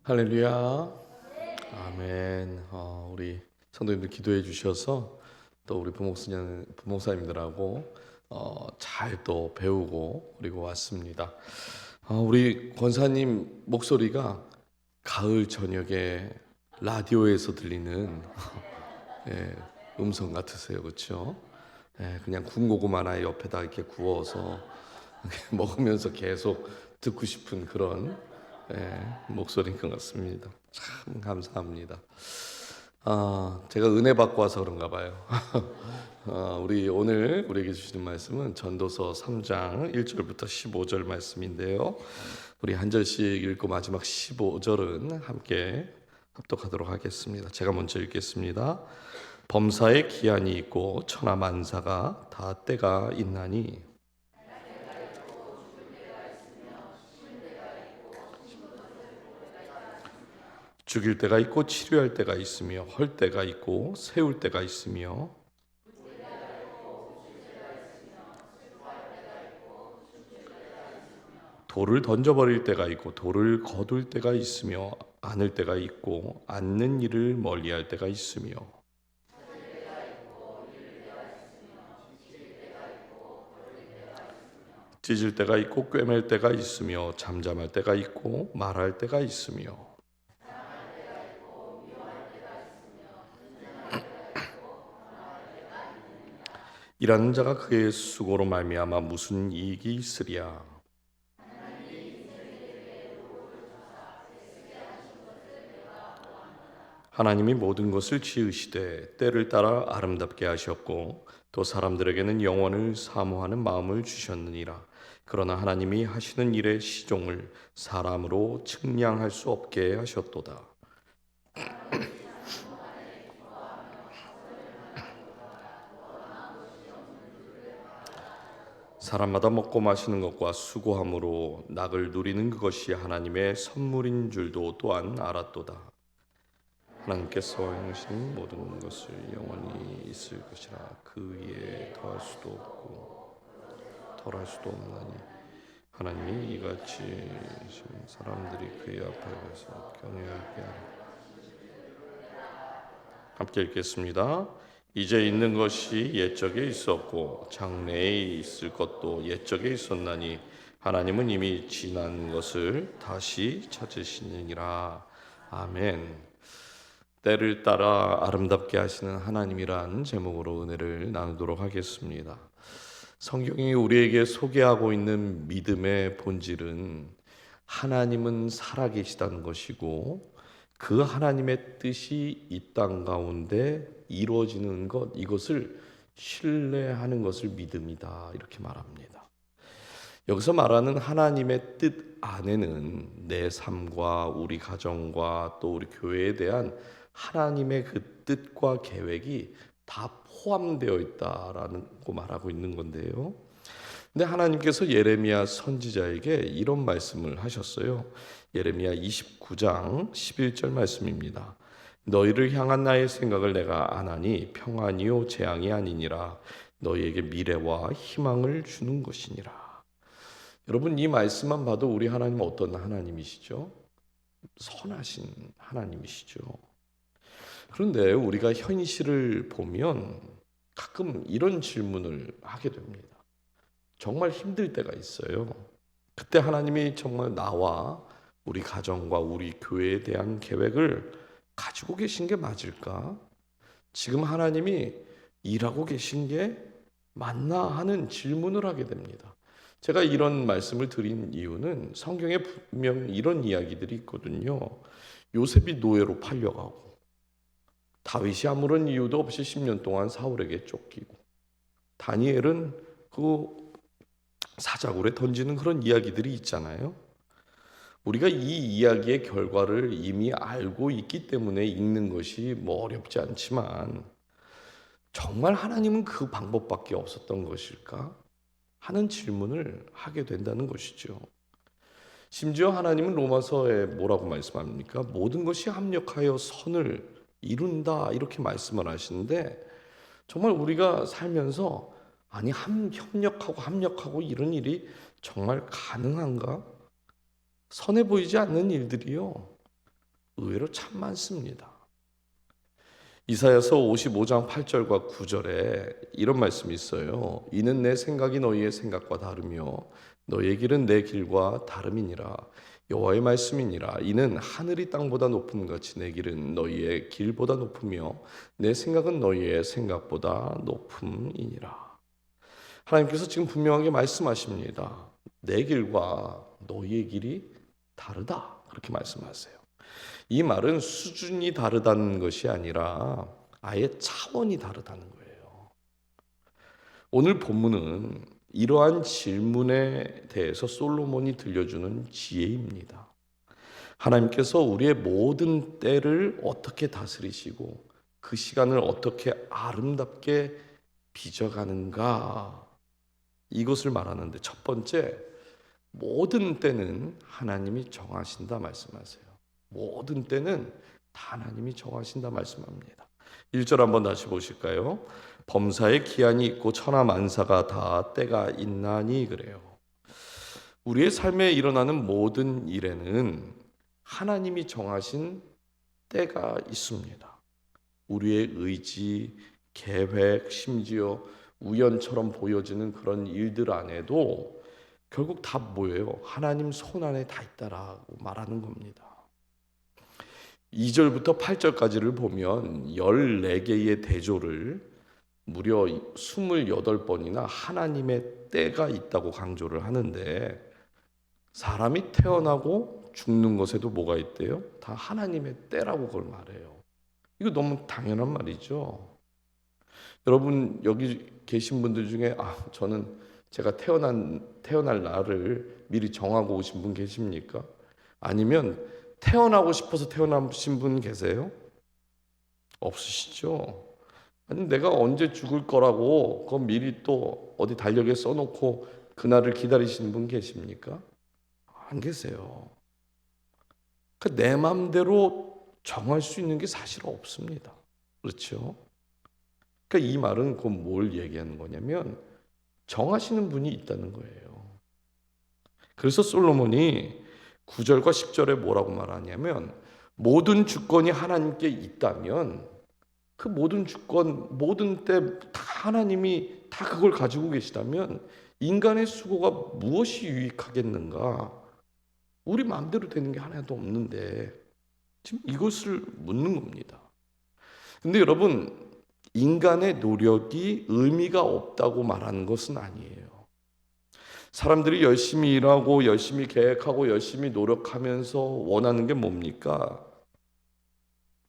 할렐루야. 아멘. 우리 성도님들 기도해 주셔서 또 우리 부목사님들하고 잘 또 배우고 그리고 왔습니다. 우리 권사님 목소리가 가을 저녁에 라디오에서 들리는 예, 음성 같으세요, 그렇죠? 그냥 군고구마 하나 옆에다 이렇게 구워서 먹으면서 계속 듣고 싶은 그런 목소리인 것 같습니다. 참 감사합니다. 제가 은혜 받고 와서 그런가 봐요. 우리 오늘 우리에게 주시는 말씀은 전도서 3장 1절부터 15절 말씀인데요. 우리 한 절씩 읽고 마지막 15절은 함께 합독하도록 하겠습니다. 제가 먼저 읽겠습니다. 범사에 기한이 있고 천하만사가 다 때가 있나니 죽일 때가 있고 치료할 때가 있으며 헐 때가 있고 세울 때가 있으며 돌을 던져버릴 때가 있고 돌을 거둘 때가 있으며 안을 때가 있고 안는 일을 멀리할 때가 있으며 찢을 때가 있고 꿰맬 때가 있으며 잠잠할 때가 있고 말할 때가 있으며 일하는 자가 그의 수고로 말미암아 무슨 이익이 있으랴. 하나님이 모든 것을 지으시되 때를 따라 아름답게 하셨고 또 사람들에게는 영원을 사모하는 마음을 주셨느니라. 그러나 하나님이 하시는 일의 시종을 사람으로 측량할 수 없게 하셨도다. 사람마다 먹고 마시는 것과 수고함으로 낙을 누리는 그것이 하나님의 선물인 줄도 또한 알았도다. 하나님께서 행하신 모든 것을 영원히 있을 것이라. 그 위에 더할 수도 없고 덜할 수도 없나니 하나님이 이같이 사람들이 그의 앞에 가서 경외하게 하라. 함께 읽겠습니다. 이제 있는 것이 옛적에 있었고 장래에 있을 것도 옛적에 있었나니 하나님은 이미 지난 것을 다시 찾으시느니라. 아멘. 때를 따라 아름답게 하시는 하나님이란 제목으로 은혜를 나누도록 하겠습니다. 성경이 우리에게 소개하고 있는 믿음의 본질은 하나님은 살아계시다는 것이고 그 하나님의 뜻이 이 땅 가운데 이루어지는 것, 이것을 신뢰하는 것을 믿음이다, 이렇게 말합니다. 여기서 말하는 하나님의 뜻 안에는 내 삶과 우리 가정과 또 우리 교회에 대한 하나님의 그 뜻과 계획이 다 포함되어 있다라는 거 말하고 있는 건데요. 근데 하나님께서 예레미야 선지자에게 이런 말씀을 하셨어요. 예레미야 29장 11절 말씀입니다. 너희를 향한 나의 생각을 내가 아나니 평안이요 재앙이 아니니라. 너희에게 미래와 희망을 주는 것이니라. 여러분, 이 말씀만 봐도 우리 하나님은 어떤 하나님이시죠? 선하신 하나님이시죠. 그런데 우리가 현실을 보면 가끔 이런 질문을 하게 됩니다. 정말 힘들 때가 있어요. 그때 하나님이 정말 나와 우리 가정과 우리 교회에 대한 계획을 가지고 계신 게 맞을까? 지금 하나님이 일하고 계신 게 맞나 하는 질문을 하게 됩니다. 제가 이런 말씀을 드린 이유는 성경에 분명 이런 이야기들이 있거든요. 요셉이 노예로 팔려가고 다윗이 아무런 이유도 없이 10년 동안 사울에게 쫓기고 다니엘은 그 사자굴에 던지는 그런 이야기들이 있잖아요. 우리가 이 이야기의 결과를 이미 알고 있기 때문에 읽는 것이 뭐 어렵지 않지만 정말 하나님은 그 방법밖에 없었던 것일까? 하는 질문을 하게 된다는 것이죠. 심지어 하나님은 로마서에 뭐라고 말씀합니까? 모든 것이 합력하여 선을 이룬다, 이렇게 말씀을 하시는데 정말 우리가 살면서 아니 협력하고 이런 일이 정말 가능한가? 선해 보이지 않는 일들이요, 의외로 참 많습니다. 이사야서 55장 8절과 9절에 이런 말씀이 있어요. 이는 내 생각이 너희의 생각과 다르며 너희의 길은 내 길과 다름이니라. 여호와의 말씀이니라. 이는 하늘이 땅보다 높음 같이 내 길은 너희의 길보다 높으며 내 생각은 너희의 생각보다 높음이니라. 하나님께서 지금 분명하게 말씀하십니다. 내 길과 너희의 길이 다르다. 그렇게 말씀하세요. 이 말은 수준이 다르다는 것이 아니라 아예 차원이 다르다는 거예요. 오늘 본문은 이러한 질문에 대해서 솔로몬이 들려주는 지혜입니다. 하나님께서 우리의 모든 때를 어떻게 다스리시고 그 시간을 어떻게 아름답게 빚어가는가, 이것을 말하는데, 첫 번째, 모든 때는 하나님이 정하신다 말씀하세요. 모든 때는 다 하나님이 정하신다 말씀합니다. 1절 한번 다시 보실까요? 범사에 기한이 있고 천하 만사가 다 때가 있나니, 그래요. 우리의 삶에 일어나는 모든 일에는 하나님이 정하신 때가 있습니다. 우리의 의지, 계획, 심지어 우연처럼 보여지는 그런 일들 안에도 결국 다 뭐예요? 하나님 손 안에 다 있다라고 말하는 겁니다. 2절부터 8절까지를 보면 14개의 대조를 무려 28번이나 하나님의 때가 있다고 강조를 하는데, 사람이 태어나고 죽는 것에도 뭐가 있대요? 다 하나님의 때라고 그걸 말해요. 이거 너무 당연한 말이죠. 여러분 여기 계신 분들 중에 저는 제가 태어날 날을 미리 정하고 오신 분 계십니까? 아니면 태어나고 싶어서 태어나신 분 계세요? 없으시죠? 아니, 내가 언제 죽을 거라고 그건 미리 또 어디 달력에 써놓고 그날을 기다리시는 분 계십니까? 안 계세요. 그러니까 내 마음대로 정할 수 있는 게 사실 없습니다. 그렇죠? 그러니까 이 말은 곧 뭘 얘기하는 거냐면 정하시는 분이 있다는 거예요. 그래서 솔로몬이 9절과 10절에 뭐라고 말하냐면, 모든 주권이 하나님께 있다면 그 모든 주권, 모든 때 다 하나님이 다 그걸 가지고 계시다면 인간의 수고가 무엇이 유익하겠는가? 우리 마음대로 되는 게 하나도 없는데 지금 이것을 묻는 겁니다. 근데 여러분, 인간의 노력이 의미가 없다고 말하는 것은 아니에요. 사람들이 열심히 일하고 열심히 계획하고 열심히 노력하면서 원하는 게 뭡니까?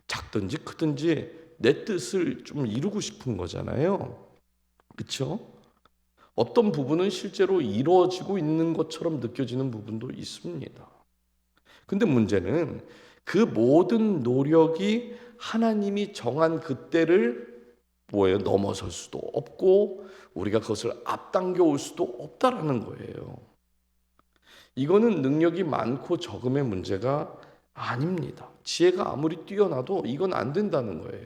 작든지 크든지 내 뜻을 좀 이루고 싶은 거잖아요. 그렇죠? 어떤 부분은 실제로 이루어지고 있는 것처럼 느껴지는 부분도 있습니다. 근데 문제는 그 모든 노력이 하나님이 정한 그 때를 넘어설 수도 없고 우리가 그것을 앞당겨 올 수도 없다라는 거예요. 이거는 능력이 많고 적음의 문제가 아닙니다. 지혜가 아무리 뛰어나도 이건 안 된다는 거예요.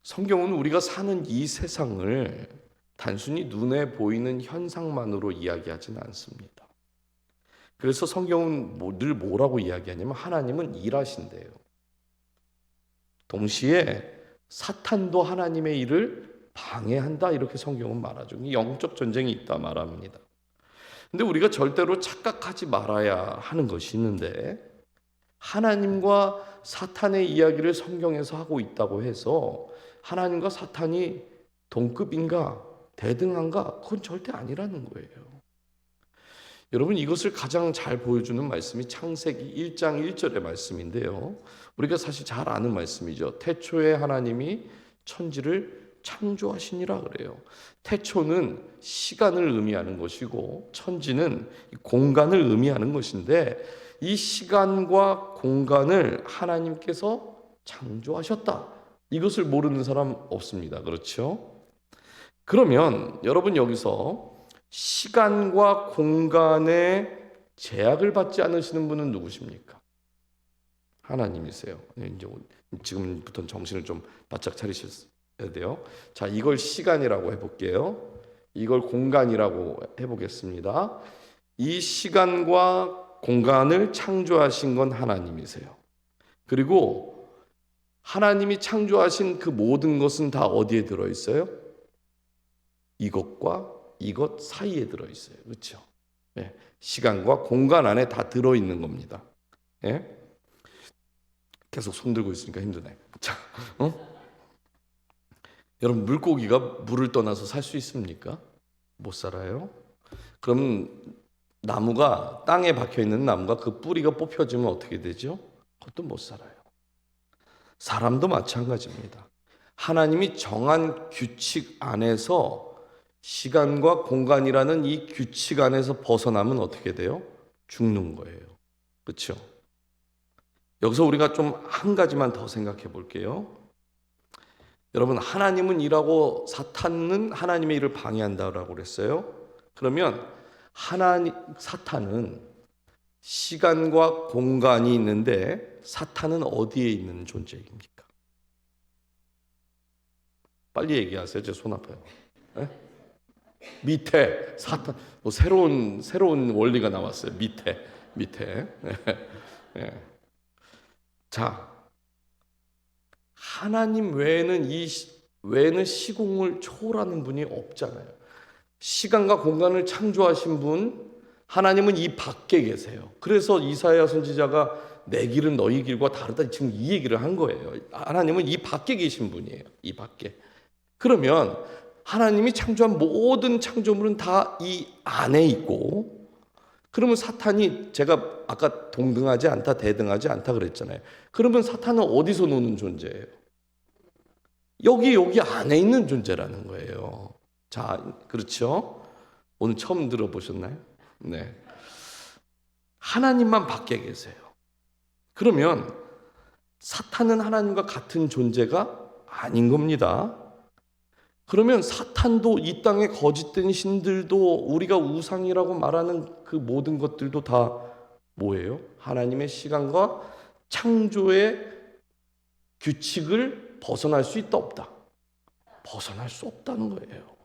성경은 우리가 사는 이 세상을 단순히 눈에 보이는 현상만으로 이야기하지는 않습니다. 그래서 성경은 늘 뭐라고 이야기하냐면 하나님은 일하신대요. 동시에 사탄도 하나님의 일을 방해한다, 이렇게 성경은 말하죠. 영적 전쟁이 있다 말합니다. 근데 우리가 절대로 착각하지 말아야 하는 것이 있는데, 하나님과 사탄의 이야기를 성경에서 하고 있다고 해서 하나님과 사탄이 동급인가 대등한가? 그건 절대 아니라는 거예요. 여러분, 이것을 가장 잘 보여주는 말씀이 창세기 1장 1절의 말씀인데요. 우리가 사실 잘 아는 말씀이죠. 태초에 하나님이 천지를 창조하시니라 그래요. 태초는 시간을 의미하는 것이고 천지는 공간을 의미하는 것인데, 이 시간과 공간을 하나님께서 창조하셨다, 이것을 모르는 사람 없습니다. 그렇죠? 그러면 여러분, 여기서 시간과 공간에 제약을 받지 않으시는 분은 누구십니까? 하나님이세요. 이제 지금부터는 정신을 좀 바짝 차리셔야 돼요. 자, 이걸 시간이라고 해볼게요. 이걸 공간이라고 해보겠습니다. 이 시간과 공간을 창조하신 건 하나님이세요. 그리고 하나님이 창조하신 그 모든 것은 다 어디에 들어있어요? 이것과 이것 사이에 들어있어요. 그렇죠? 예, 시간과 공간 안에 다 들어있는 겁니다. 예? 계속 손 들고 있으니까 힘드네. 자, 여러분, 물고기가 물을 떠나서 살 수 있습니까? 못 살아요. 그럼 나무가, 땅에 박혀 있는 나무가 그 뿌리가 뽑혀지면 어떻게 되죠? 그것도 못 살아요. 사람도 마찬가지입니다. 하나님이 정한 규칙 안에서, 시간과 공간이라는 이 규칙 안에서 벗어나면 어떻게 돼요? 죽는 거예요. 그렇죠? 여기서 우리가 좀 한 가지만 더 생각해 볼게요. 여러분, 하나님은 일하고 사탄은 하나님의 일을 방해한다라고 그랬어요. 그러면 사탄은 시간과 공간이 있는데 사탄은 어디에 있는 존재입니까? 빨리 얘기하세요. 제 손 아파요. 네? 밑에. 사탄. 새로운 원리가 나왔어요. 밑에. 네. 자, 하나님 외에는 시공을 초월하는 분이 없잖아요. 시간과 공간을 창조하신 분, 하나님은 이 밖에 계세요. 그래서 이사야 선지자가 내 길은 너희 길과 다르다, 지금 이 얘기를 한 거예요. 하나님은 이 밖에 계신 분이에요. 이 밖에. 그러면 하나님이 창조한 모든 창조물은 다 이 안에 있고, 그러면 사탄이, 제가 아까 동등하지 않다, 대등하지 않다 그랬잖아요. 그러면 사탄은 어디서 노는 존재예요? 여기 안에 있는 존재라는 거예요. 자, 그렇죠? 오늘 처음 들어보셨나요? 네. 하나님만 밖에 계세요. 그러면 사탄은 하나님과 같은 존재가 아닌 겁니다. 그러면 사탄도, 이 땅의 거짓된 신들도, 우리가 우상이라고 말하는 그 모든 것들도 다 뭐예요? 하나님의 시간과 창조의 규칙을 벗어날 수 있다 없다? 벗어날 수 없다는 거예요.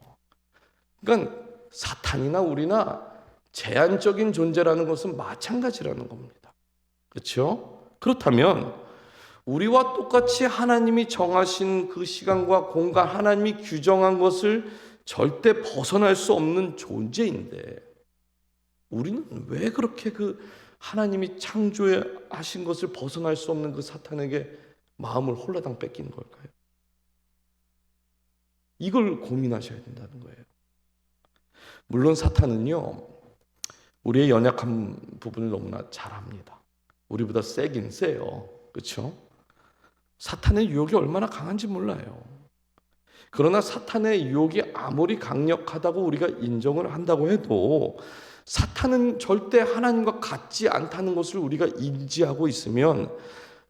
그러니까 사탄이나 우리나 제한적인 존재라는 것은 마찬가지라는 겁니다. 그렇죠? 그렇다면 우리와 똑같이 하나님이 정하신 그 시간과 공간, 하나님이 규정한 것을 절대 벗어날 수 없는 존재인데, 우리는 왜 그렇게 그 하나님이 창조하신 것을 벗어날 수 없는 그 사탄에게 마음을 홀라당 뺏기는 걸까요? 이걸 고민하셔야 된다는 거예요. 물론 사탄은요, 우리의 연약한 부분을 너무나 잘 압니다. 우리보다 세긴 세요. 그렇죠? 사탄의 유혹이 얼마나 강한지 몰라요. 그러나 사탄의 유혹이 아무리 강력하다고 우리가 인정을 한다고 해도 사탄은 절대 하나님과 같지 않다는 것을 우리가 인지하고 있으면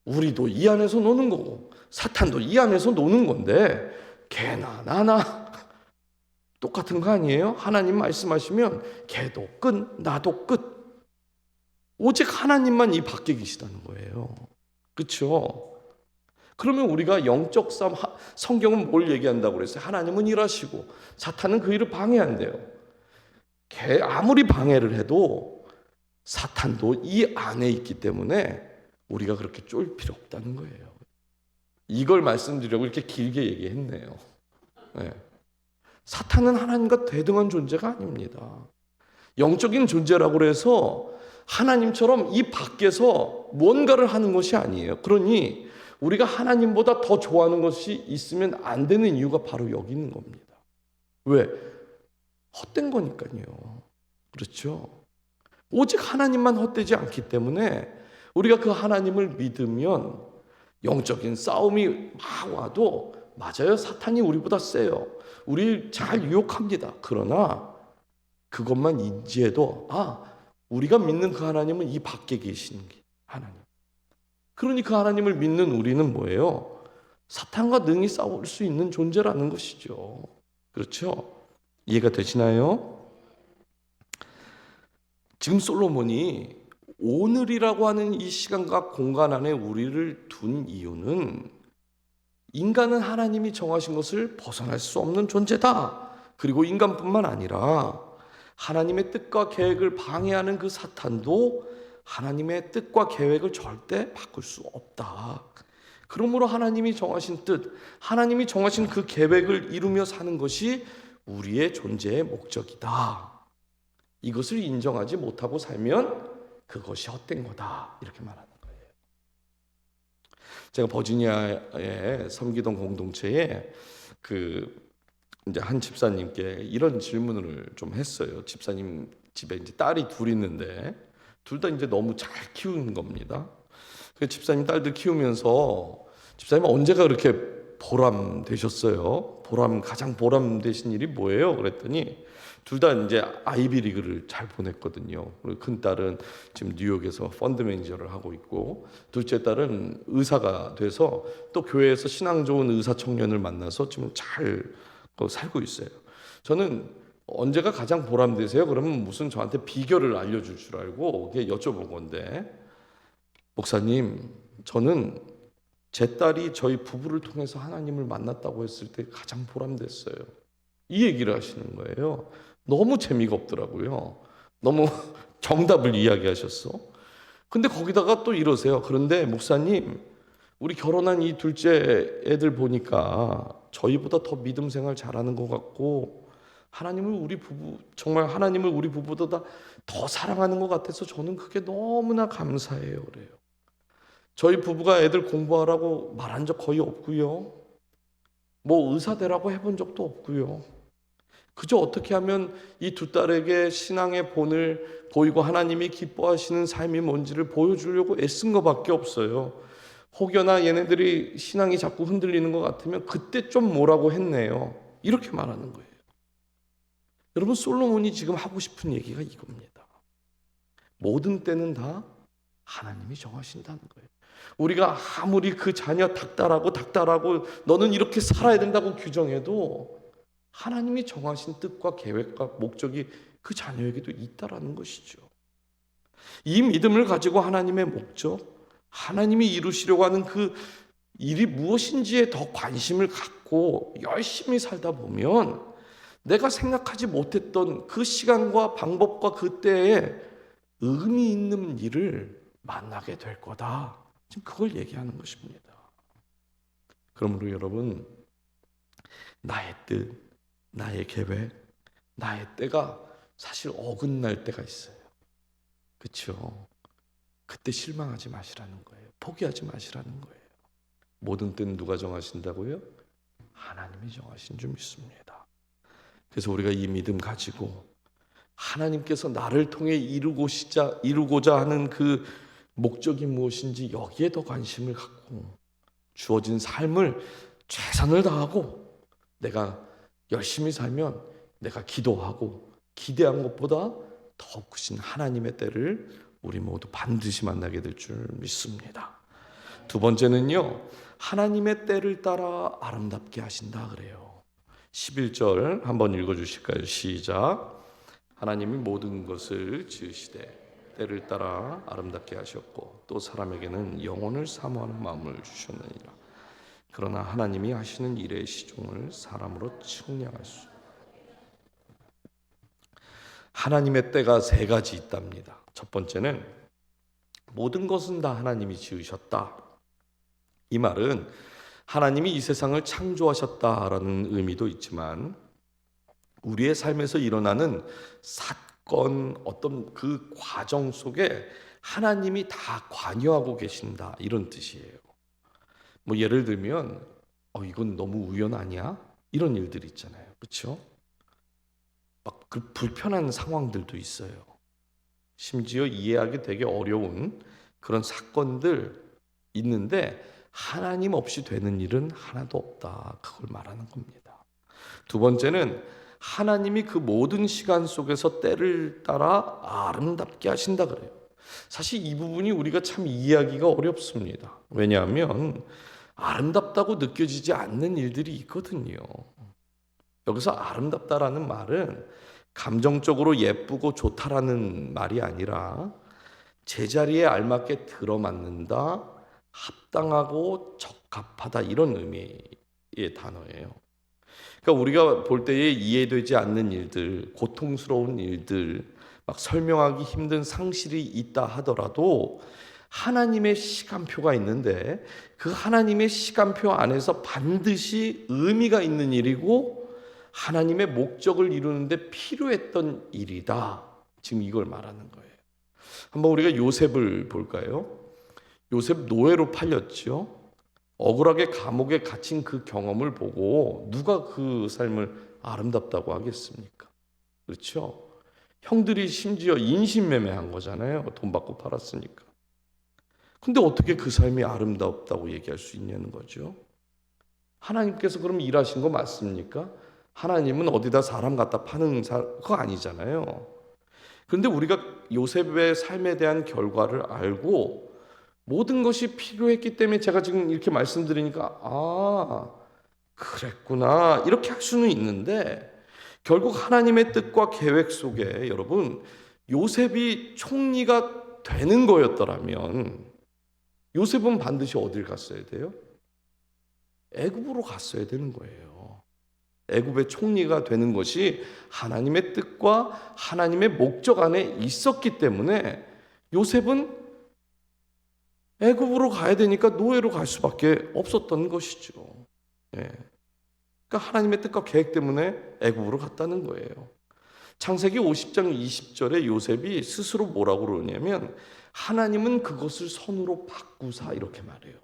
우리도 이 안에서 노는 거고 사탄도 이 안에서 노는 건데, 걔나 나나 똑같은 거 아니에요? 하나님 말씀하시면 걔도 끝, 나도 끝. 오직 하나님만 이 밖에 계시다는 거예요. 그렇죠? 그러면 우리가 영적 싸움, 성경은 뭘 얘기한다고 그랬어요? 하나님은 일하시고 사탄은 그 일을 방해한대요. 아무리 방해를 해도 사탄도 이 안에 있기 때문에 우리가 그렇게 쫄 필요 없다는 거예요. 이걸 말씀드리려고 이렇게 길게 얘기했네요. 네. 사탄은 하나님과 대등한 존재가 아닙니다. 영적인 존재라고 해서 하나님처럼 이 밖에서 뭔가를 하는 것이 아니에요. 그러니 우리가 하나님보다 더 좋아하는 것이 있으면 안 되는 이유가 바로 여기 있는 겁니다. 왜? 헛된 거니까요. 그렇죠? 오직 하나님만 헛되지 않기 때문에 우리가 그 하나님을 믿으면 영적인 싸움이 막 와도, 맞아요, 사탄이 우리보다 세요. 우리 잘 유혹합니다. 그러나 그것만 인지해도, 우리가 믿는 그 하나님은 이 밖에 계시는 게 하나님. 그러니 그 하나님을 믿는 우리는 뭐예요? 사탄과 능히 싸울 수 있는 존재라는 것이죠. 그렇죠? 이해가 되시나요? 지금 솔로몬이 오늘이라고 하는 이 시간과 공간 안에 우리를 둔 이유는, 인간은 하나님이 정하신 것을 벗어날 수 없는 존재다. 그리고 인간뿐만 아니라 하나님의 뜻과 계획을 방해하는 그 사탄도 하나님의 뜻과 계획을 절대 바꿀 수 없다. 그러므로 하나님이 정하신 뜻, 하나님이 정하신 그 계획을 이루며 사는 것이 우리의 존재의 목적이다. 이것을 인정하지 못하고 살면 그것이 헛된 거다. 이렇게 말하는 거예요. 제가 버지니아에 섬기던 공동체에 이제 한 집사님께 이런 질문을 좀 했어요. 집사님 집에 이제 딸이 둘 있는데 둘 다 이제 너무 잘 키우는 겁니다. 그 집사님 딸들 키우면서 집사님 언제가 그렇게 보람 되셨어요? 가장 보람 되신 일이 뭐예요? 그랬더니 둘 다 이제 아이비리그를 잘 보냈거든요. 그리고 큰 딸은 지금 뉴욕에서 펀드 매니저를 하고 있고, 둘째 딸은 의사가 돼서 또 교회에서 신앙 좋은 의사 청년을 만나서 지금 잘 살고 있어요. 저는 언제가 가장 보람되세요? 그러면 무슨 저한테 비결을 알려줄 줄 알고 여쭤본 건데, 목사님, 저는 제 딸이 저희 부부를 통해서 하나님을 만났다고 했을 때 가장 보람됐어요. 이 얘기를 하시는 거예요. 너무 재미가 없더라고요. 너무 정답을 이야기하셨어. 근데 거기다가 또 이러세요. 그런데 목사님, 우리 결혼한 이 둘째 애들 보니까 저희보다 더 믿음 생활 잘하는 것 같고, 정말 하나님을 우리 부부보다 더 사랑하는 것 같아서 저는 그게 너무나 감사해요. 그래요. 저희 부부가 애들 공부하라고 말한 적 거의 없고요. 뭐 의사 되라고 해본 적도 없고요. 그저 어떻게 하면 이 두 딸에게 신앙의 본을 보이고 하나님이 기뻐하시는 삶이 뭔지를 보여주려고 애쓴 것밖에 없어요. 혹여나 얘네들이 신앙이 자꾸 흔들리는 것 같으면 그때 좀 뭐라고 했네요. 이렇게 말하는 거예요. 여러분, 솔로몬이 지금 하고 싶은 얘기가 이겁니다. 모든 때는 다 하나님이 정하신다는 거예요. 우리가 아무리 그 자녀 닥달하고 너는 이렇게 살아야 된다고 규정해도 하나님이 정하신 뜻과 계획과 목적이 그 자녀에게도 있다라는 것이죠. 이 믿음을 가지고 하나님의 목적, 하나님이 이루시려고 하는 그 일이 무엇인지에 더 관심을 갖고 열심히 살다 보면 내가 생각하지 못했던 그 시간과 방법과 그때에 의미 있는 일을 만나게 될 거다. 지금 그걸 얘기하는 것입니다. 그러므로 여러분, 나의 뜻, 나의 계획, 나의 때가 사실 어긋날 때가 있어요. 그렇죠? 그때 실망하지 마시라는 거예요. 포기하지 마시라는 거예요. 모든 때는 누가 정하신다고요? 하나님이 정하신 줄 믿습니다. 그래서 우리가 이 믿음 가지고 하나님께서 나를 통해 이루고자 하는 그 목적이 무엇인지 여기에 더 관심을 갖고 주어진 삶을 최선을 다하고 내가 열심히 살면 내가 기도하고 기대한 것보다 더 크신 하나님의 때를 우리 모두 반드시 만나게 될 줄 믿습니다. 두 번째는요, 하나님의 때를 따라 아름답게 하신다 그래요. 11절 한번 읽어주실까요? 시작. 하나님이 모든 것을 지으시되 때를 따라 아름답게 하셨고 또 사람에게는 영혼을 사모하는 마음을 주셨느니라. 그러나 하나님이 하시는 일의 시종을 사람으로 측량할 수. 하나님의 때가 세 가지 있답니다. 첫 번째는 모든 것은 다 하나님이 지으셨다. 이 말은 하나님이 이 세상을 창조하셨다라는 의미도 있지만 우리의 삶에서 일어나는 사건, 어떤 그 과정 속에 하나님이 다 관여하고 계신다, 이런 뜻이에요. 뭐 예를 들면 이건 너무 우연 아니야? 이런 일들이 있잖아요. 그렇죠? 막 그 불편한 상황들도 있어요. 심지어 이해하기 되게 어려운 그런 사건들 있는데 하나님 없이 되는 일은 하나도 없다. 그걸 말하는 겁니다. 두 번째는 하나님이 그 모든 시간 속에서 때를 따라 아름답게 하신다 그래요. 사실 이 부분이 우리가 참 이해하기가 어렵습니다. 왜냐하면 아름답다고 느껴지지 않는 일들이 있거든요. 여기서 아름답다라는 말은 감정적으로 예쁘고 좋다라는 말이 아니라 제자리에 알맞게 들어맞는다, 합당하고 적합하다, 이런 의미의 단어예요. 그러니까 우리가 볼 때에 이해되지 않는 일들, 고통스러운 일들, 막 설명하기 힘든 상실이 있다 하더라도 하나님의 시간표가 있는데 그 하나님의 시간표 안에서 반드시 의미가 있는 일이고 하나님의 목적을 이루는데 필요했던 일이다. 지금 이걸 말하는 거예요. 한번 우리가 요셉을 볼까요? 요셉 노예로 팔렸죠. 억울하게 감옥에 갇힌 그 경험을 보고 누가 그 삶을 아름답다고 하겠습니까? 그렇죠? 형들이 심지어 인신매매한 거잖아요. 돈 받고 팔았으니까. 근데 어떻게 그 삶이 아름답다고 얘기할 수 있냐는 거죠. 하나님께서 그럼 일하신 거 맞습니까? 하나님은 어디다 사람 갖다 파는 거 아니잖아요. 그런데 우리가 요셉의 삶에 대한 결과를 알고 모든 것이 필요했기 때문에 제가 지금 이렇게 말씀드리니까 그랬구나 이렇게 할 수는 있는데 결국 하나님의 뜻과 계획 속에 여러분 요셉이 총리가 되는 거였더라면 요셉은 반드시 어딜 갔어야 돼요? 애굽으로 갔어야 되는 거예요. 애굽의 총리가 되는 것이 하나님의 뜻과 하나님의 목적 안에 있었기 때문에 요셉은 애굽으로 가야 되니까 노예로 갈 수밖에 없었던 것이죠. 예. 그러니까 하나님의 뜻과 계획 때문에 애굽으로 갔다는 거예요. 창세기 50장 20절에 요셉이 스스로 뭐라고 그러냐면 하나님은 그것을 선으로 바꾸사 이렇게 말해요.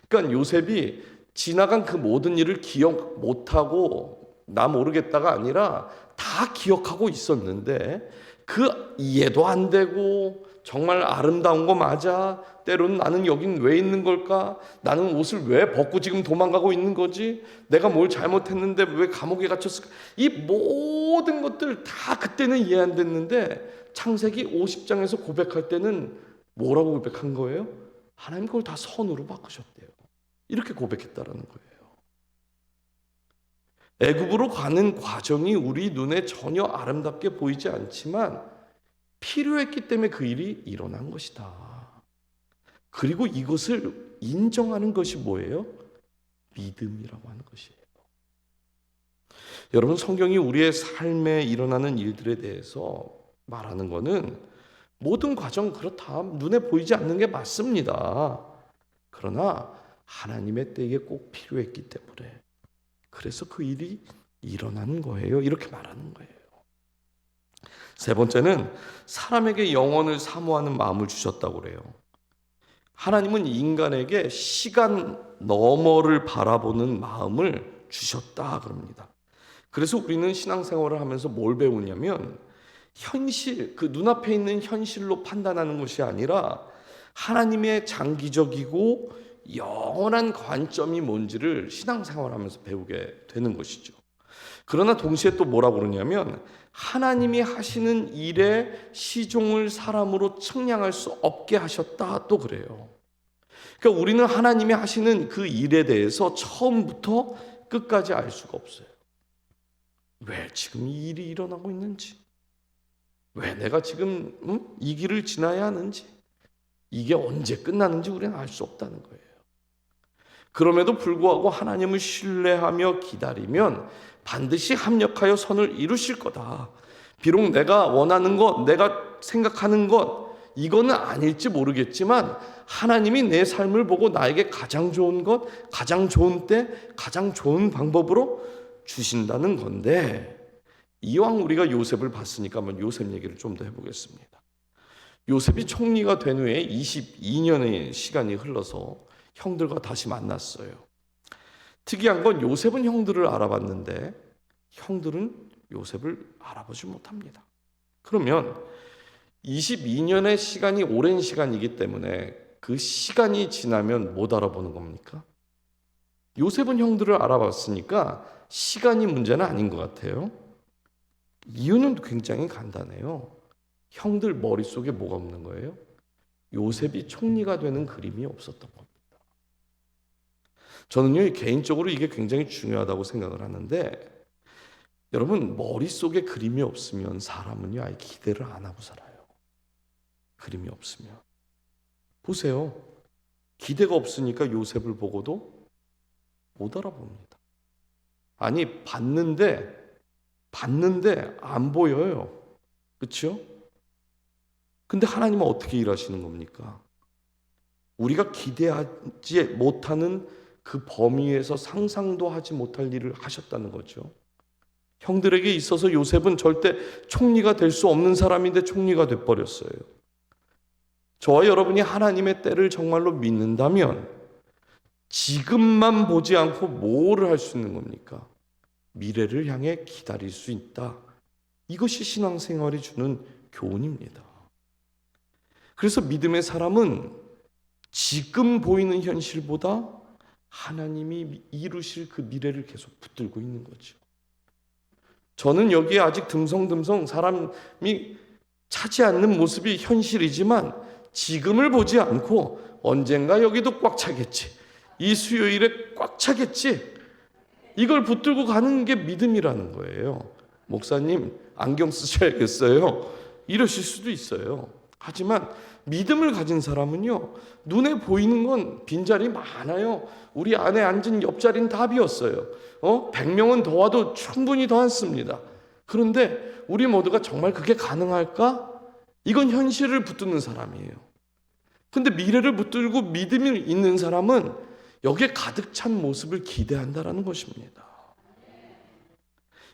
그러니까 요셉이 지나간 그 모든 일을 기억 못하고 나 모르겠다가 아니라 다 기억하고 있었는데 그 이해도 안 되고 정말 아름다운 거 맞아? 때로는 나는 여긴 왜 있는 걸까? 나는 옷을 왜 벗고 지금 도망가고 있는 거지? 내가 뭘 잘못했는데 왜 감옥에 갇혔을까? 이 모든 것들 다 그때는 이해 안 됐는데 창세기 50장에서 고백할 때는 뭐라고 고백한 거예요? 하나님 그걸 다 선으로 바꾸셨대요. 이렇게 고백했다라는 거예요. 애굽으로 가는 과정이 우리 눈에 전혀 아름답게 보이지 않지만 필요했기 때문에 그 일이 일어난 것이다. 그리고 이것을 인정하는 것이 뭐예요? 믿음이라고 하는 것이에요. 여러분 성경이 우리의 삶에 일어나는 일들에 대해서 말하는 것은 모든 과정 그렇다. 눈에 보이지 않는 게 맞습니다. 그러나 하나님의 때에 꼭 필요했기 때문에 그래서 그 일이 일어나는 거예요. 이렇게 말하는 거예요. 세 번째는 사람에게 영원을 사모하는 마음을 주셨다고 그래요. 하나님은 인간에게 시간 너머를 바라보는 마음을 주셨다 그럽니다. 그래서 우리는 신앙생활을 하면서 뭘 배우냐면 현실, 그 눈앞에 있는 현실로 판단하는 것이 아니라 하나님의 장기적이고 영원한 관점이 뭔지를 신앙생활하면서 배우게 되는 것이죠. 그러나 동시에 또 뭐라고 그러냐면 하나님이 하시는 일에 시종을 사람으로 측량할 수 없게 하셨다 또 그래요. 그러니까 우리는 하나님이 하시는 그 일에 대해서 처음부터 끝까지 알 수가 없어요. 왜 지금 이 일이 일어나고 있는지, 왜 내가 지금 이 길을 지나야 하는지, 이게 언제 끝나는지 우리는 알 수 없다는 거예요. 그럼에도 불구하고 하나님을 신뢰하며 기다리면 반드시 합력하여 선을 이루실 거다. 비록 내가 원하는 것, 내가 생각하는 것, 이거는 아닐지 모르겠지만 하나님이 내 삶을 보고 나에게 가장 좋은 것, 가장 좋은 때, 가장 좋은 방법으로 주신다는 건데 이왕 우리가 요셉을 봤으니까 한번 요셉 얘기를 좀 더 해보겠습니다. 요셉이 총리가 된 후에 22년의 시간이 흘러서 형들과 다시 만났어요. 특이한 건 요셉은 형들을 알아봤는데 형들은 요셉을 알아보지 못합니다. 그러면 22년의 시간이 오랜 시간이기 때문에 그 시간이 지나면 못 알아보는 겁니까? 요셉은 형들을 알아봤으니까 시간이 문제는 아닌 것 같아요. 이유는 굉장히 간단해요. 형들 머릿속에 뭐가 없는 거예요? 요셉이 총리가 되는 그림이 없었던 겁니다. 저는요 개인적으로 이게 굉장히 중요하다고 생각을 하는데 여러분 머릿속에 그림이 없으면 사람은요 아예 기대를 안 하고 살아요. 그림이 없으면. 보세요. 기대가 없으니까 요셉을 보고도 못 알아봅니다. 아니 봤는데 안 보여요. 그렇죠? 근데 하나님은 어떻게 일하시는 겁니까? 우리가 기대하지 못하는 그 범위에서 상상도 하지 못할 일을 하셨다는 거죠. 형들에게 있어서 요셉은 절대 총리가 될 수 없는 사람인데 총리가 돼버렸어요. 저와 여러분이 하나님의 때를 정말로 믿는다면 지금만 보지 않고 뭐를 할 수 있는 겁니까? 미래를 향해 기다릴 수 있다. 이것이 신앙생활이 주는 교훈입니다. 그래서 믿음의 사람은 지금 보이는 현실보다 하나님이 이루실 그 미래를 계속 붙들고 있는 거죠. 저는 여기에 아직 듬성듬성 사람이 차지 않는 모습이 현실이지만 지금을 보지 않고 언젠가 여기도 꽉 차겠지, 이 수요일에 꽉 차겠지, 이걸 붙들고 가는 게 믿음이라는 거예요. 목사님 안경 쓰셔야겠어요, 이러실 수도 있어요. 하지만 믿음을 가진 사람은요, 눈에 보이는 건 빈자리 많아요. 우리 안에 앉은 옆자리는 다 비었어요. 100명은 더 와도 충분히 더 앉습니다. 그런데 우리 모두가 정말 그게 가능할까? 이건 현실을 붙드는 사람이에요. 근데 미래를 붙들고 믿음이 있는 사람은 여기에 가득 찬 모습을 기대한다라는 것입니다.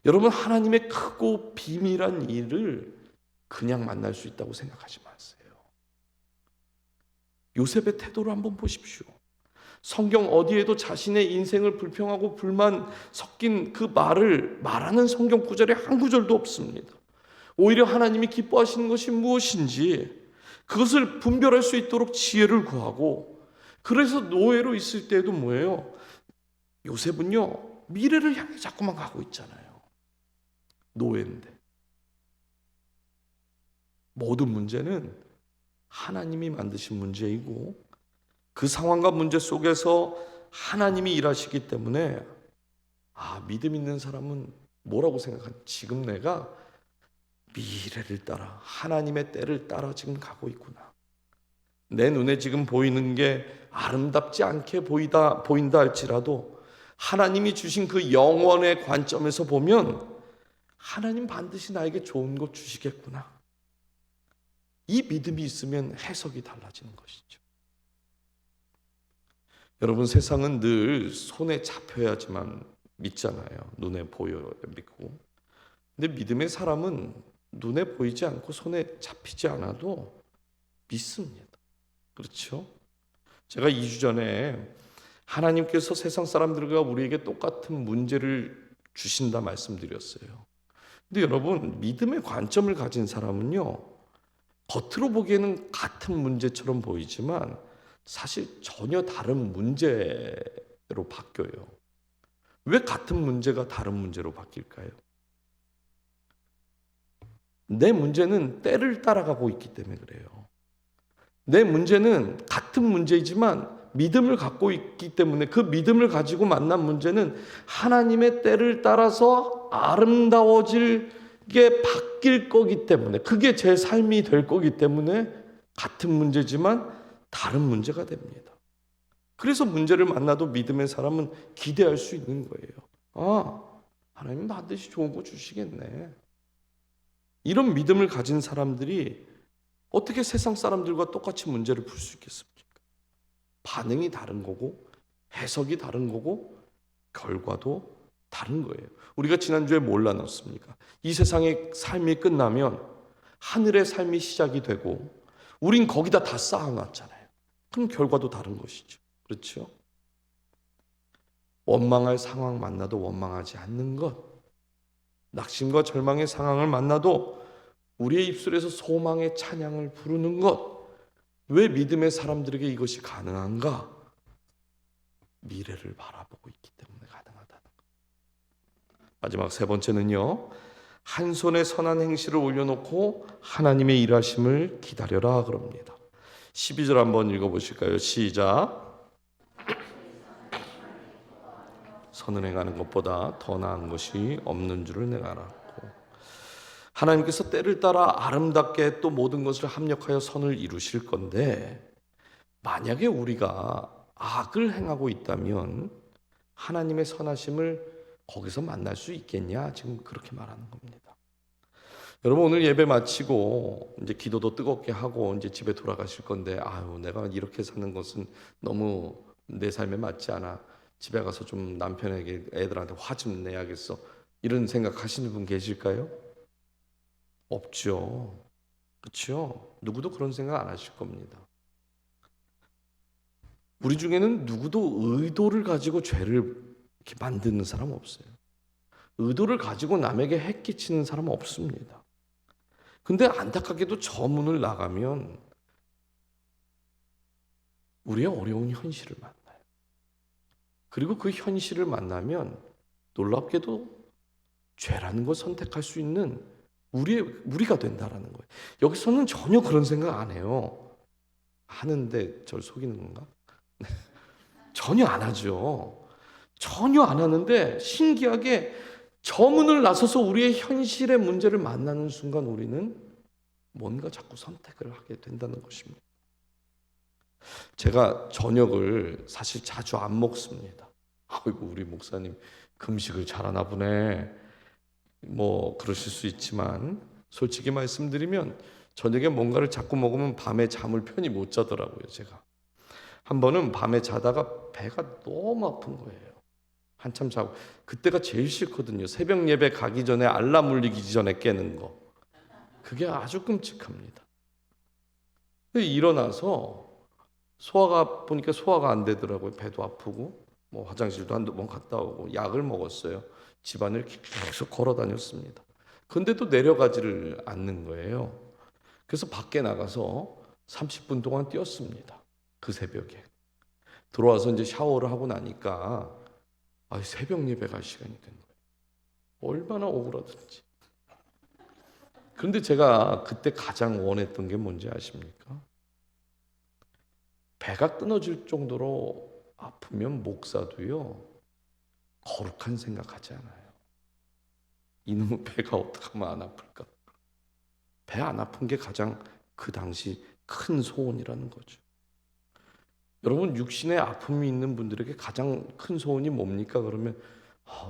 여러분, 하나님의 크고 비밀한 일을 그냥 만날 수 있다고 생각하지 마세요. 요셉의 태도를 한번 보십시오. 성경 어디에도 자신의 인생을 불평하고 불만 섞인 그 말을 말하는 성경 구절이 한 구절도 없습니다. 오히려 하나님이 기뻐하시는 것이 무엇인지 그것을 분별할 수 있도록 지혜를 구하고, 그래서 노예로 있을 때도 뭐예요? 요셉은요, 미래를 향해 자꾸만 가고 있잖아요. 노예인데. 모든 문제는 하나님이 만드신 문제이고 그 상황과 문제 속에서 하나님이 일하시기 때문에 믿음 있는 사람은 뭐라고 생각하냐? 지금 내가 미래를 따라 하나님의 때를 따라 지금 가고 있구나. 내 눈에 지금 보이는 게 아름답지 않게 보인다 할지라도 하나님이 주신 그 영원의 관점에서 보면 하나님 반드시 나에게 좋은 것 주시겠구나. 이 믿음이 있으면 해석이 달라지는 것이죠. 여러분, 세상은 늘 손에 잡혀야지만 믿잖아요. 눈에 보여야 믿고. 근데 믿음의 사람은 눈에 보이지 않고 손에 잡히지 않아도 믿습니다. 그렇죠? 제가 2주 전에 하나님께서 세상 사람들과 우리에게 똑같은 문제를 주신다 말씀드렸어요. 근데 여러분, 믿음의 관점을 가진 사람은요, 겉으로 보기에는 같은 문제처럼 보이지만 사실 전혀 다른 문제로 바뀌어요. 왜 같은 문제가 다른 문제로 바뀔까요? 내 문제는 때를 따라가고 있기 때문에 그래요. 내 문제는 같은 문제이지만 믿음을 갖고 있기 때문에 그 믿음을 가지고 만난 문제는 하나님의 때를 따라서 아름다워지게 바뀔 거기 때문에, 그게 제 삶이 될 거기 때문에 같은 문제지만 다른 문제가 됩니다. 그래서 문제를 만나도 믿음의 사람은 기대할 수 있는 거예요. 하나님 반드시 좋은 거 주시겠네. 이런 믿음을 가진 사람들이 어떻게 세상 사람들과 똑같이 문제를 풀 수 있겠습니까? 반응이 다른 거고 해석이 다른 거고 결과도 다른 거예요. 우리가 지난주에 뭘 나눴습니까? 이 세상의 삶이 끝나면 하늘의 삶이 시작이 되고 우린 거기다 다 쌓아놨잖아요. 그럼 결과도 다른 것이죠. 그렇죠? 원망할 상황 만나도 원망하지 않는 것, 낙심과 절망의 상황을 만나도 우리의 입술에서 소망의 찬양을 부르는 것, 왜 믿음의 사람들에게 이것이 가능한가? 미래를 바라보고 있기 때문에 가능하다는 것. 마지막 세 번째는요, 한 손에 선한 행실을 올려놓고 하나님의 일하심을 기다려라 그럽니다. 12절 한번 읽어보실까요? 시작. 선을 행하는 것보다 더 나은 것이 없는 줄을 내가 알았고, 하나님께서 때를 따라 아름답게 또 모든 것을 합력하여 선을 이루실 건데, 만약에 우리가 악을 행하고 있다면 하나님의 선하심을 거기서 만날 수 있겠냐? 지금 그렇게 말하는 겁니다. 여러분 오늘 예배 마치고 이제 기도도 뜨겁게 하고 이제 집에 돌아가실 건데, 아유 내가 이렇게 사는 것은 너무 내 삶에 맞지 않아. 집에 가서 좀 남편에게 애들한테 화 좀 내야겠어. 이런 생각 하시는 분 계실까요? 없죠. 그렇죠? 누구도 그런 생각 안 하실 겁니다. 우리 중에는 누구도 의도를 가지고 죄를 이렇게 만드는 사람 없어요. 의도를 가지고 남에게 해 끼치는 사람은 없습니다. 근데 안타깝게도 저 문을 나가면 우리의 어려운 현실을 만나요. 그리고 그 현실을 만나면 놀랍게도 죄라는 걸 선택할 수 있는 우리가 된다라는 거예요. 여기서는 전혀 그런 생각 안 해요. 하는데 저를 속이는 건가? 전혀 안 하죠. 전혀 안 하는데 신기하게 저 문을 나서서 우리의 현실의 문제를 만나는 순간 우리는 뭔가 자꾸 선택을 하게 된다는 것입니다. 제가 저녁을 사실 자주 안 먹습니다. 아이고 우리 목사님 금식을 잘하나 보네. 뭐 그러실 수 있지만 솔직히 말씀드리면 저녁에 뭔가를 자꾸 먹으면 밤에 잠을 편히 못 자더라고요. 제가 한 번은 밤에 자다가 배가 너무 아픈 거예요. 한참 자고 그때가 제일 싫거든요. 새벽 예배 가기 전에 알람 울리기 전에 깨는 거. 그게 아주 끔찍합니다. 일어나서 보니까 소화가 안 되더라고요. 배도 아프고 뭐 화장실도 한두 번 갔다 오고 약을 먹었어요. 집안을 계속 걸어 다녔습니다. 근데도 내려가지를 않는 거예요. 그래서 밖에 나가서 30분 동안 뛰었습니다. 그 새벽에. 들어와서 이제 샤워를 하고 나니까 새벽 예배 갈 시간이 된 거예요. 얼마나 억울하든지. 그런데 제가 그때 가장 원했던 게 뭔지 아십니까? 배가 끊어질 정도로 아프면 목사도요 거룩한 생각하지 않아요. 이놈의 배가 어떻게 하면 안 아플까? 배 안 아픈 게 가장 그 당시 큰 소원이라는 거죠. 여러분 육신에 아픔이 있는 분들에게 가장 큰 소원이 뭡니까? 그러면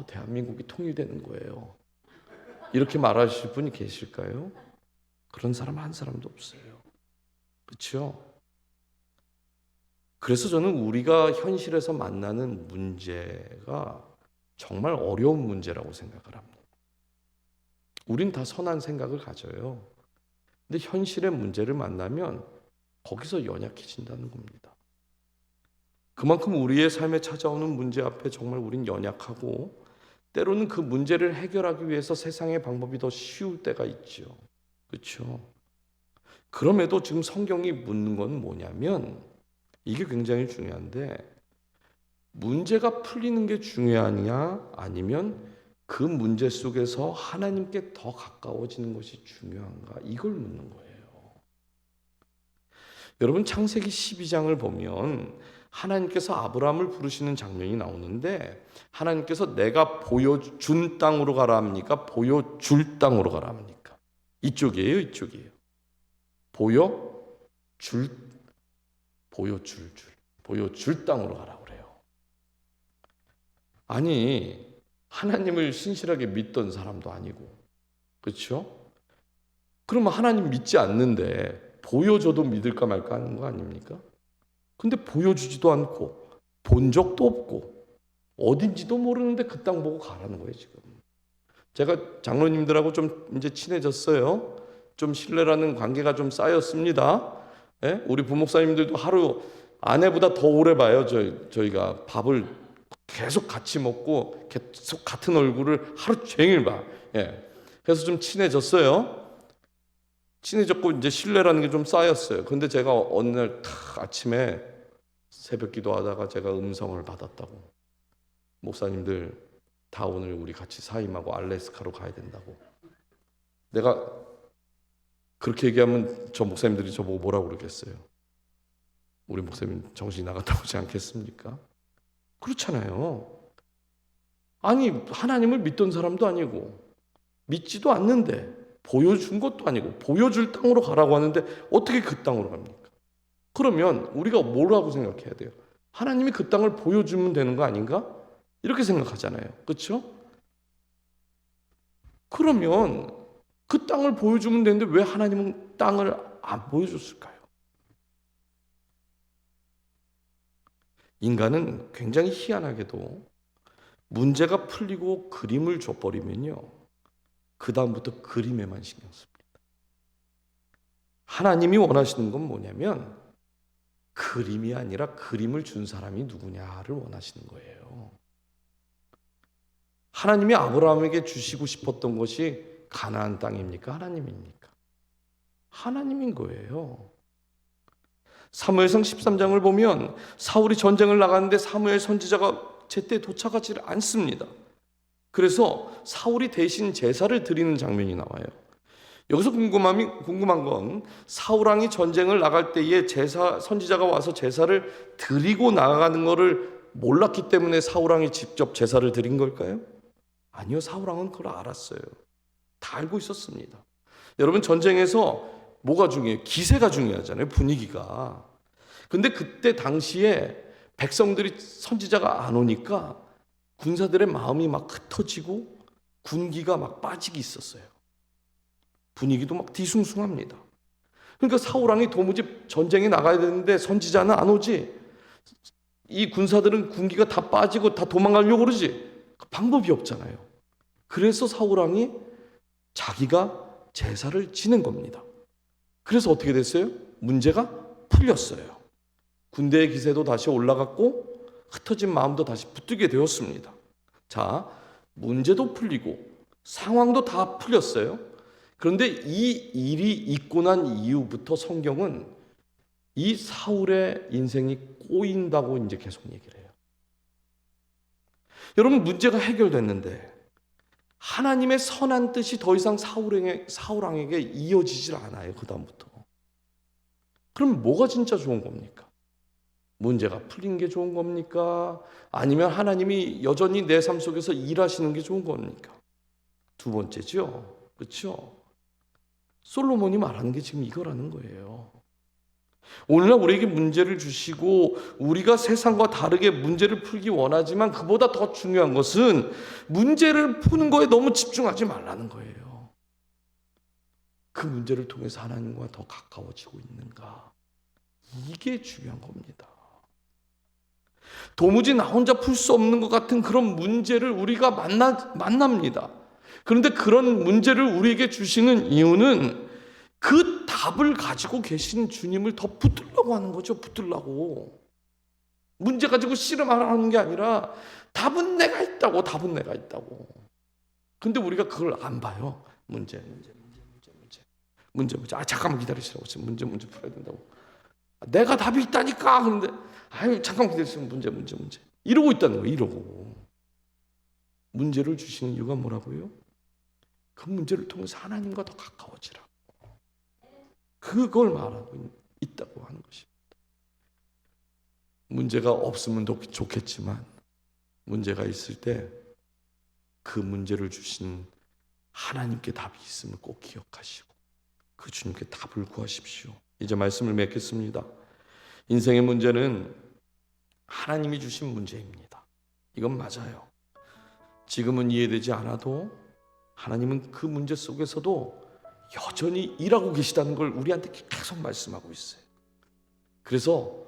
대한민국이 통일되는 거예요. 이렇게 말하실 분이 계실까요? 그런 사람 한 사람도 없어요. 그렇죠? 그래서 저는 우리가 현실에서 만나는 문제가 정말 어려운 문제라고 생각을 합니다. 우린 다 선한 생각을 가져요. 근데 현실의 문제를 만나면 거기서 연약해진다는 겁니다. 그만큼 우리의 삶에 찾아오는 문제 앞에 정말 우린 연약하고 때로는 그 문제를 해결하기 위해서 세상의 방법이 더 쉬울 때가 있죠. 그렇죠? 그럼에도 지금 성경이 묻는 건 뭐냐면 이게 굉장히 중요한데 문제가 풀리는 게 중요하냐 아니면 그 문제 속에서 하나님께 더 가까워지는 것이 중요한가 이걸 묻는 거예요. 여러분 창세기 12장을 보면 하나님께서 아브라함을 부르시는 장면이 나오는데 하나님께서 내가 보여준 땅으로 가라 합니까? 보여줄 땅으로 가라 합니까? 이쪽이에요, 이쪽이에요. 보여줄 땅으로 가라 그래요. 아니 하나님을 신실하게 믿던 사람도 아니고 그렇죠? 그러면 하나님 믿지 않는데 보여줘도 믿을까 말까 하는 거 아닙니까? 근데 보여주지도 않고 본 적도 없고 어딘지도 모르는데 그 땅 보고 가라는 거예요 지금. 제가 장로님들하고 좀 이제 친해졌어요. 좀 신뢰라는 관계가 좀 쌓였습니다. 예? 우리 부목사님들도 하루 아내보다 더 오래 봐요. 저희가 밥을 계속 같이 먹고 계속 같은 얼굴을 하루 종일 봐. 예. 그래서 좀 친해졌어요. 친해졌고 이제 신뢰라는 게 좀 쌓였어요. 근데 제가 어느 날 아침에 새벽 기도하다가 제가 음성을 받았다고. 목사님들 다 오늘 우리 같이 사임하고 알래스카로 가야 된다고. 내가 그렇게 얘기하면 저 목사님들이 저보고 뭐라고 그러겠어요? 우리 목사님 정신이 나갔다 오지 않겠습니까? 그렇잖아요. 아니 하나님을 믿던 사람도 아니고 믿지도 않는데 보여준 것도 아니고 보여줄 땅으로 가라고 하는데 어떻게 그 땅으로 갑니까? 그러면 우리가 뭐라고 생각해야 돼요? 하나님이 그 땅을 보여주면 되는 거 아닌가? 이렇게 생각하잖아요. 그렇죠? 그러면 그 땅을 보여주면 되는데 왜 하나님은 땅을 안 보여줬을까요? 인간은 굉장히 희한하게도 문제가 풀리고 그림을 줘버리면요, 그 다음부터 그림에만 신경 씁니다. 하나님이 원하시는 건 뭐냐면 그림이 아니라 그림을 준 사람이 누구냐를 원하시는 거예요. 하나님이 아브라함에게 주시고 싶었던 것이 가나안 땅입니까? 하나님입니까? 하나님인 거예요. 사무엘상 13장을 보면 사울이 전쟁을 나가는데 사무엘 선지자가 제때 도착하지 않습니다. 그래서 사울이 대신 제사를 드리는 장면이 나와요. 여기서 궁금한 건 사울 왕이 전쟁을 나갈 때에 선지자가 와서 제사를 드리고 나가는 것을 몰랐기 때문에 사울 왕이 직접 제사를 드린 걸까요? 아니요, 사울 왕은 그걸 알았어요. 다 알고 있었습니다. 여러분, 전쟁에서 뭐가 중요해요? 기세가 중요하잖아요, 분위기가. 근데 그때 당시에 백성들이 선지자가 안 오니까 군사들의 마음이 막 흩어지고 군기가 막 빠지기 있었어요. 분위기도 막 뒤숭숭합니다. 그러니까 사울왕이 도무지 전쟁에 나가야 되는데 선지자는 안 오지. 이 군사들은 군기가 다 빠지고 다 도망가려고 그러지. 방법이 없잖아요. 그래서 사울왕이 자기가 제사를 지낸 겁니다. 그래서 어떻게 됐어요? 문제가 풀렸어요. 군대의 기세도 다시 올라갔고 흩어진 마음도 다시 붙들게 되었습니다. 자, 문제도 풀리고 상황도 다 풀렸어요. 그런데 이 일이 있고 난 이후부터 성경은 이 사울의 인생이 꼬인다고 이제 계속 얘기를 해요. 여러분, 문제가 해결됐는데 하나님의 선한 뜻이 더 이상 사울왕에게 이어지질 않아요. 그 다음부터. 그럼 뭐가 진짜 좋은 겁니까? 문제가 풀린 게 좋은 겁니까? 아니면 하나님이 여전히 내 삶 속에서 일하시는 게 좋은 겁니까? 두 번째죠. 그렇죠? 솔로몬이 말하는 게 지금 이거라는 거예요. 오늘날 우리에게 문제를 주시고 우리가 세상과 다르게 문제를 풀기 원하지만 그보다 더 중요한 것은 문제를 푸는 거에 너무 집중하지 말라는 거예요. 그 문제를 통해서 하나님과 더 가까워지고 있는가? 이게 중요한 겁니다. 도무지 나 혼자 풀 수 없는 것 같은 그런 문제를 우리가 만납니다. 그런데 그런 문제를 우리에게 주시는 이유는 그 답을 가지고 계신 주님을 더 붙들려고 하는 거죠. 붙들려고. 문제 가지고 씨름하라는 게 아니라 답은 내가 있다고. 근데 우리가 그걸 안 봐요. 문제. 아, 잠깐만 기다리시라고. 문제 풀어야 된다고. 내가 답이 있다니까. 그런데 아유, 잠깐 기다리시면 문제. 이러고 있다는 거예요. 이러고. 문제를 주시는 이유가 뭐라고요? 그 문제를 통해서 하나님과 더 가까워지라고. 그걸 말하고 있다고 하는 것입니다. 문제가 없으면 좋겠지만 문제가 있을 때 그 문제를 주신 하나님께 답이 있음을 꼭 기억하시고 그 주님께 답을 구하십시오. 이제 말씀을 맺겠습니다. 인생의 문제는 하나님이 주신 문제입니다. 이건 맞아요. 지금은 이해되지 않아도 하나님은 그 문제 속에서도 여전히 일하고 계시다는 걸 우리한테 계속 말씀하고 있어요. 그래서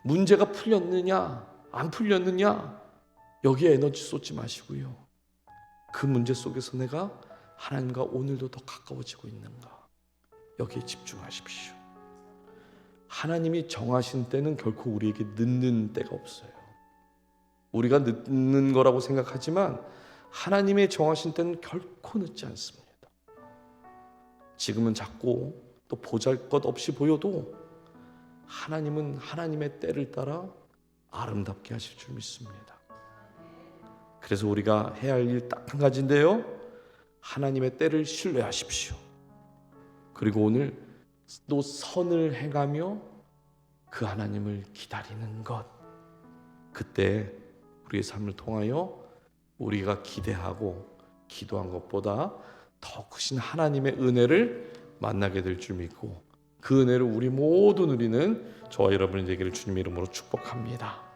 문제가 풀렸느냐 안 풀렸느냐 여기에 에너지 쏟지 마시고요. 그 문제 속에서 내가 하나님과 오늘도 더 가까워지고 있는가, 여기에 집중하십시오. 하나님이 정하신 때는 결코 우리에게 늦는 때가 없어요. 우리가 늦는 거라고 생각하지만 하나님의 정하신 때는 결코 늦지 않습니다. 지금은 작고 또 보잘것없이 보여도 하나님은 하나님의 때를 따라 아름답게 하실 줄 믿습니다. 그래서 우리가 해야 할 일 딱 한 가지인데요, 하나님의 때를 신뢰하십시오. 그리고 오늘 또 선을 행하며 그 하나님을 기다리는 것, 그때 우리의 삶을 통하여 우리가 기대하고 기도한 것보다 더 크신 하나님의 은혜를 만나게 될 줄 믿고 그 은혜를 우리 모두 누리는 저와 여러분이 되기를 주님 이름으로 축복합니다.